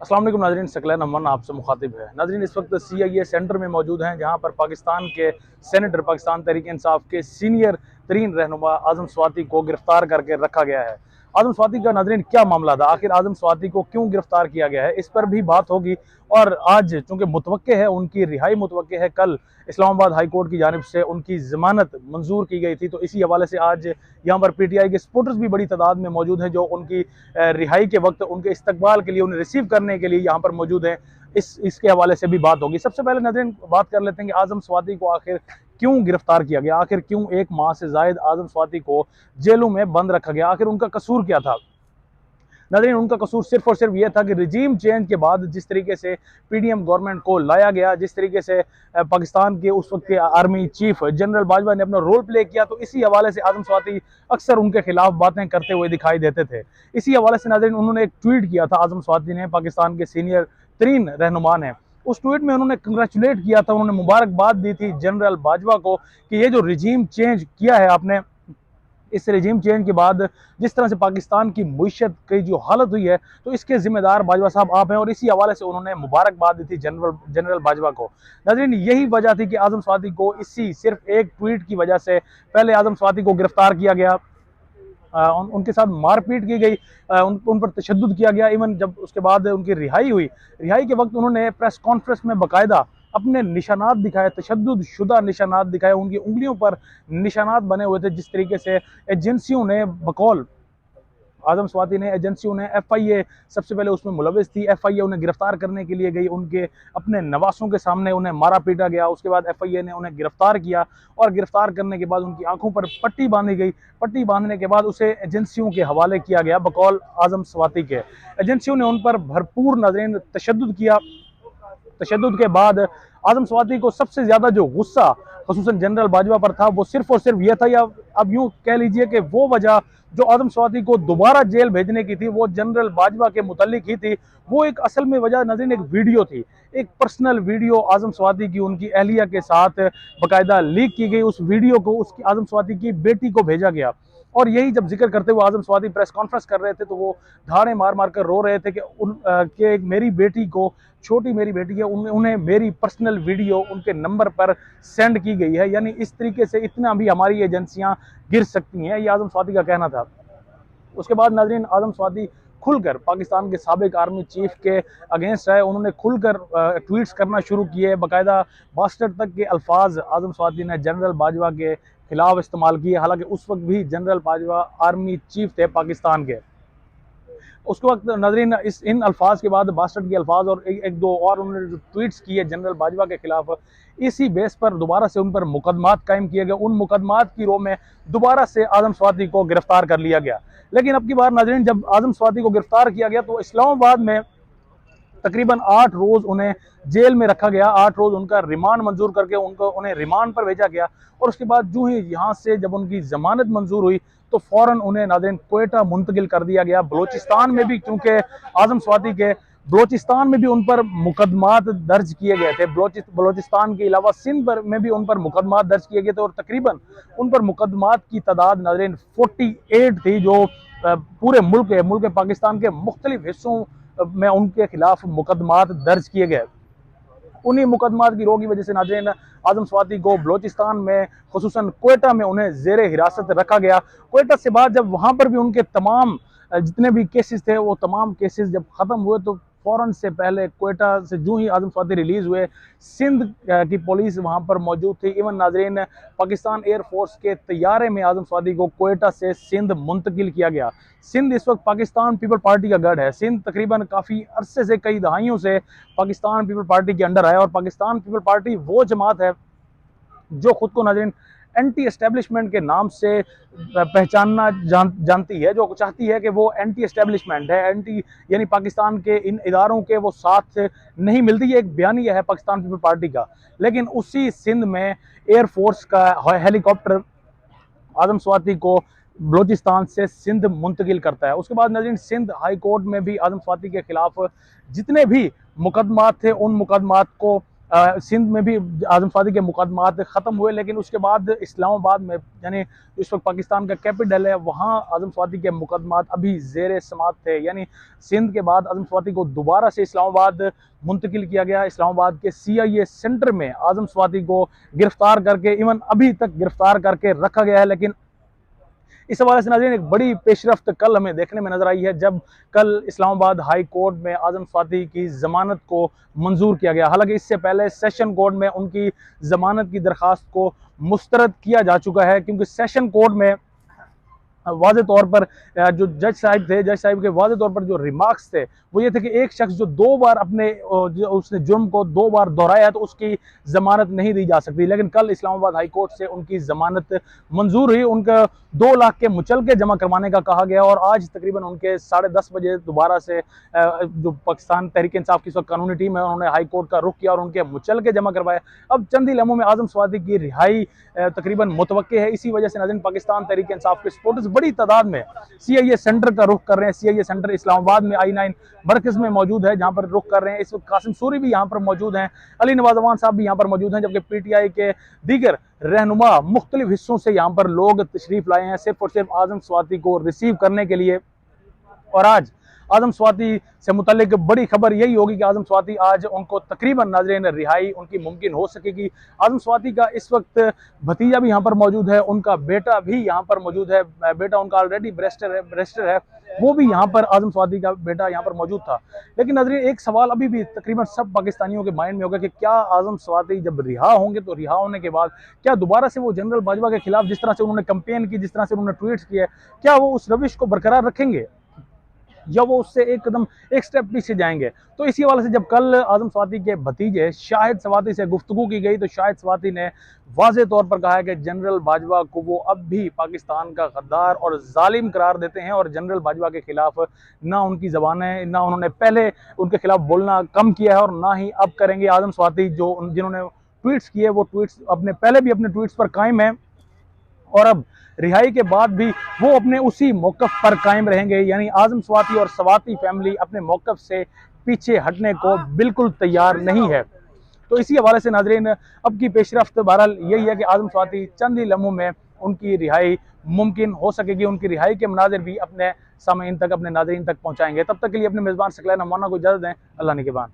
अस्सलाम वालेकुम नाजरीन, सकलैन अमन आपसे मुखातिब है। नाजरीन, इस वक्त CIA सेंटर में मौजूद हैं, जहां पर पाकिस्तान के सेनेटर, पाकिस्तान तहरीक इंसाफ के सीनियर तरीन रहनुमा आजम स्वाति को गिरफ्तार करके रखा गया है। आजम स्वाति का नाजरीन क्या मामला था, आखिर आजम स्वाति को क्यों गिरफ्तार किया गया है, इस पर भी बात होगी। और आज चूंकि मुतवक्के है, उनकी रिहाई मुतवक्के है, कल इस्लामाबाद हाई कोर्ट की जानिब से उनकी जमानत मंजूर की गई थी, तो इसी हवाले से आज यहाँ पर PTI के सपोर्टर्स भी बड़ी तादाद में मौजूद हैं, जो उनकी रिहाई के वक्त उनके इस्तकबाल के लिए, उन्हें रिसीव करने के लिए यहाँ पर मौजूद हैं। इसके हवाले से भी बात होगी। सबसे पहले नाज़रीन बात कर लेते हैं कि आजम स्वाति को आखिर क्यों गिरफ्तार किया गया, आखिर क्यों 1 माह से जायद आजम स्वाति को जेलों में बंद रखा गया, आखिर उनका कसूर क्या था। नाज़रीन, उनका कसूर सिर्फ और सिर्फ यह था कि रिजीम चेंज के बाद जिस तरीके से PDM गवर्नमेंट को लाया गया, जिस तरीके से पाकिस्तान के उस वक्त के आर्मी चीफ जनरल बाजवा ने अपना रोल प्ले किया, तो इसी हवाले से आजम स्वाति अक्सर उनके खिलाफ बातें करते हुए दिखाई देते थे। इसी हवाले से नाज़रीन उन्होंने एक ट्वीट किया था, आजम स्वाति ने, पाकिस्तान के सीनियर तरीन रहनुमा ने। उस ट्वीट में उन्होंने कंग्रेचुलेट किया था, उन्होंने मुबारकबाद दी थी जनरल बाजवा को कि ये जो रिजीम चेंज किया है आपने, इस रेजिम चेंज के बाद जिस तरह से पाकिस्तान की मुईशत की जो हालत हुई है, तो इसके जिम्मेदार बाजवा साहब आप हैं। और इसी हवाले से उन्होंने मुबारकबाद दी थी जनरल बाजवा को। नाज़रीन, यही वजह थी कि आजम स्वाति को इसी सिर्फ एक ट्वीट की वजह से पहले आजम स्वाति को गिरफ्तार किया गया, उनके साथ मारपीट की गई, उन पर तशद्दुद किया गया। इवन जब उसके बाद उनकी रिहाई हुई, रिहाई के वक्त उन्होंने प्रेस कॉन्फ्रेंस में बाकायदा अपने निशानात दिखाए, तशद्दुद शुदा निशानात दिखाए, उनकी उंगलियों पर निशानात बने हुए थे। जिस तरीके से एजेंसियों ने, बकौल आजम स्वाति ने, एजेंसियों ने, FIA सबसे पहले उसमें मुलविस थी, FIA उन्हें गिरफ्तार करने के लिए गई, उनके अपने नवासों के सामने उन्हें मारा पीटा गया। उसके बाद FIA ने उन्हें गिरफ्तार किया और गिरफ्तार करने के बाद उनकी आंखों पर पट्टी बांधी गई। पट्टी बांधने के बाद उसे एजेंसियों के हवाले किया गया, बकौल आजम स्वाति के। एजेंसियों ने उन पर भरपूर नाज़रीन तशद्दुद किया। तशद्दुद के बाद आजम स्वाति को सबसे ज्यादा जो गुस्सा खसूसन जनरल बाजवा पर था, वो सिर्फ और सिर्फ यह था, या अब यूं कह लीजिए कि वो वजह जो आजम स्वाति को दोबारा जेल भेजने की थी, वो जनरल बाजवा के मुतालिक ही थी। वो एक असल में वजह नाज़रीन एक वीडियो थी, एक पर्सनल वीडियो आजम स्वाति की उनकी अहलिया के साथ बाकायदा लीक की गई। उस वीडियो को उसकी आजम स्वाति की बेटी को भेजा गया। और यही जब जिक्र करते हुए आजम स्वाति प्रेस कॉन्फ्रेंस कर रहे थे, तो वो धाड़े मार मार कर रो रहे थे कि मेरी बेटी को, छोटी मेरी बेटी है, उन्हें मेरी पर्सनल वीडियो उनके नंबर पर सेंड की गई है। यानी इस तरीके से इतना भी हमारी एजेंसियां गिर सकती हैं, ये आजम स्वाति का कहना था। उसके बाद नाजरीन आजम स्वाति खुलकर पाकिस्तान के साबिक आर्मी चीफ के अगेंस्ट है, उन्होंने खुलकर ट्वीट्स करना शुरू किए। बाकायदा बास्टर्ड तक के अल्फाज आजम स्वाति ने जनरल बाजवा के खिलाफ इस्तेमाल किए, हालांकि उस वक्त भी जनरल बाजवा आर्मी चीफ थे पाकिस्तान के। उसके वक्त नाजरीन इन अल्फाज के बाद बास्टर्ड के अल्फाज और एक दो और उन्होंने जो ट्वीट्स किए जनरल बाजवा के खिलाफ, इसी बेस पर दोबारा से उन पर मुकदमात कायम किए गए। उन मुकदमात की रो में दोबारा से आजम स्वाति को गिरफ्तार कर लिया गया। लेकिन अब की बार नाजरीन जब आजम स्वाति को गिरफ्तार किया गया, तो इस्लामाबाद में तकरीबन 8 रोज उन्हें जेल में रखा गया। 8 रोज उनका रिमांड मंजूर करके उन्हें रिमांड पर भेजा गया। और उसके बाद जो ही यहाँ से जब उनकी जमानत मंजूर हुई, तो फौरन उन्हें नाज़रीन क्वेटा मुंतकिल कर दिया गया। बलोचिस्तान में भी, क्योंकि आजम स्वाति के बलोचिस्तान में भी उन पर मुकदमात दर्ज किए गए थे। बलोचिस्तान के अलावा सिंध पर में भी उन पर मुकदमात दर्ज किए गए थे, और तकरीबन उन पर मुकदमात की तादाद नाज़रीन 48 थी, जो पूरे मुल्क पाकिस्तान के मुख्तलिफ हिस्सों में उनके खिलाफ मुकदमात दर्ज किए गए। उन्हीं मुकदमात की रो की वजह से नाज़रीन आजम स्वाति को बलोचिस्तान में, खुसूसन क्वेटा में, उन्हें जेर हिरासत रखा गया। क्वेटा से बाद जब वहाँ पर भी उनके तमाम जितने भी केसेस थे, वो तमाम केसेस जब ख़त्म हुए, तो फ़ौरन से पहले क्वेटा से जो ही आजम स्वाति रिलीज़ हुए, सिंध की पुलिस वहाँ पर मौजूद थी। इवन नाजरीन पाकिस्तान एयरफोर्स के तैयारे में आजम स्वाति को क्वेटा से सिंध मुंतकिल किया गया। सिंध इस वक्त पाकिस्तान पीपल पार्टी का गढ़ है। सिंध तकरीबन काफ़ी अरसे से, कई दहाइयों से पाकिस्तान पीपल पार्टी के अंडर है। और पाकिस्तान पीपल पार्टी वो जमात है जो खुद को नाज़रीन एंटी एस्टेब्लिशमेंट के नाम से पहचानना जानती है, जो चाहती है कि वो एंटी एस्टेब्लिशमेंट है, एंटी यानी पाकिस्तान के इन इदारों के वो साथ नहीं मिलती। ये एक बयानिया है पाकिस्तान पीपल पार्टी का। लेकिन उसी सिंध में एयरफोर्स का हेलीकॉप्टर आजम स्वाति को बलोचिस्तान से सिंध मुंतकिल करता है। उसके बाद नाज़रीन सिंध हाई कोर्ट में भी आजम स्वाति के खिलाफ जितने भी मुकदमात थे, उन मुकदमात को सिंध में भी आज़म स्वाति के मुकदमात ख़त्म हुए, लेकिन उसके बाद इस्लामाबाद में, यानी इस वक्त पाकिस्तान का कैपिटल है, वहाँ आज़म स्वाति के मुकदमात अभी ज़ेर समाअत थे। यानी सिंध के बाद आज़म स्वाति को दोबारा से इस्लामाबाद मुंतकिल किया गया। इस्लामाबाद के CIA सेंटर में आज़म स्वाति को गिरफ्तार करके, इवन अभी तक गिरफ्तार करके रखा गया है। लेकिन इस हवाले से नाज़रीन एक बड़ी पेशरफ्त कल हमें देखने में नजर आई है, जब कल इस्लामाबाद हाई कोर्ट में आज़म स्वाति की जमानत को मंजूर किया गया। हालांकि इससे पहले सेशन कोर्ट में उनकी जमानत की दरखास्त को मुस्तरद किया जा चुका है, क्योंकि सेशन कोर्ट में वाज़े तौर पर जो जज साहब थे, जज साहब के वाज़े तौर पर जो रिमार्क्स थे वो ये थे कि एक शख्स जो 2 बार अपने उसने जुर्म को 2 बार दोहराया है तो उसकी ज़मानत नहीं दी जा सकती। लेकिन कल इस्लामाबाद हाई कोर्ट से उनकी ज़मानत मंजूर हुई, उनका 2 लाख के मुचलके जमा करवाने का कहा गया, और आज तकरीबन उनके 10:30 बजे दोबारा से जो पाकिस्तान तहरीक इंसाफ की इस वक्त कानूनी टीम है उन्होंने हाई कोर्ट का रुख किया और उनके मुचलके जमा करवाए। अब चंद ही लम्हों में आज़म स्वाति की रिहाई तकरीबन मुतवक्के है। इसी वजह से नाज़रीन पाकिस्तान तहरीक इंसाफ के सपोर्टर्स बड़ी तादाद में CIA सेंटर का रुख कर रहे हैं। CIA सेंटर इस्लामाबाद में I9 मरकज में मौजूद है, जहां पर रुख कर रहे हैं। इस वक्त कासिम सूरी भी यहां पर मौजूद हैं, अली नवाज अवान साहब भी यहां पर मौजूद हैं, जबकि PTI के दीगर रहनुमा मुख्तलिफ हिस्सों से यहां पर लोग तशरीफ लाए हैं सिर्फ और सिर्फ आज़म स्वाति को रिसीव करने के लिए। और आज आज़म स्वाति से मुतल्लिक बड़ी खबर यही होगी कि आज़म स्वाति आज उनको तकरीबन नाज़रीन रिहाई उनकी मुमकिन हो सकेगी। आज़म स्वाति का इस वक्त भतीजा भी यहाँ पर मौजूद है, उनका बेटा भी यहाँ पर मौजूद है। बेटा उनका ऑलरेडी बैरिस्टर है, वो भी यहाँ पर आज़म स्वाति का बेटा यहाँ पर मौजूद था। लेकिन नाज़रीन एक सवाल अभी भी तकरीबन सब पाकिस्तानियों के माइंड में होगा कि क्या आज़म स्वाति जब रिहा होंगे तो रिहा होने के बाद क्या दोबारा से वो जनरल बाजवा के खिलाफ जिस तरह से उन्होंने कैंपेन की, जिस तरह से उन्होंने ट्वीट्स किए, क्या वो उस रविश को बरकरार रखेंगे या वो उससे एक कदम एक स्टेप पीछे जाएंगे? तो इसी वाले से जब कल आज़म स्वाति के भतीजे शाहिद स्वाति से गुफ्तगू की गई तो शाहिद स्वाति ने वाज़े तौर पर कहा है कि जनरल बाजवा को वो अब भी पाकिस्तान का गद्दार और जालिम करार देते हैं, और जनरल बाजवा के खिलाफ ना उनकी ज़बानें, ना उन्होंने पहले उनके खिलाफ बोलना कम किया है और ना ही अब करेंगे। आज़म स्वाति जो जिन्होंने ट्वीट्स किए वो ट्वीट्स अपने पहले भी अपने ट्वीट्स पर कायम है, और अब रिहाई के बाद भी वो अपने उसी मौक़िफ़ पर कायम रहेंगे। यानी आज़म स्वाति और स्वाति फैमिली अपने मौक़िफ़ से पीछे हटने को बिल्कुल तैयार नहीं है। तो इसी हवाले से नाज़रीन अब की पेशरफ्त बहरहाल यही है कि आज़म स्वाति चंद ही लम्हों में उनकी रिहाई मुमकिन हो सकेगी। उनकी रिहाई के मनाज़िर भी अपने सामीन तक, अपने नाज़रीन तक पहुँचाएंगे। तब तक के लिए अपने मेज़बान सकलैन अमाना को इजाज़त दें। अल्लाह निगहबान।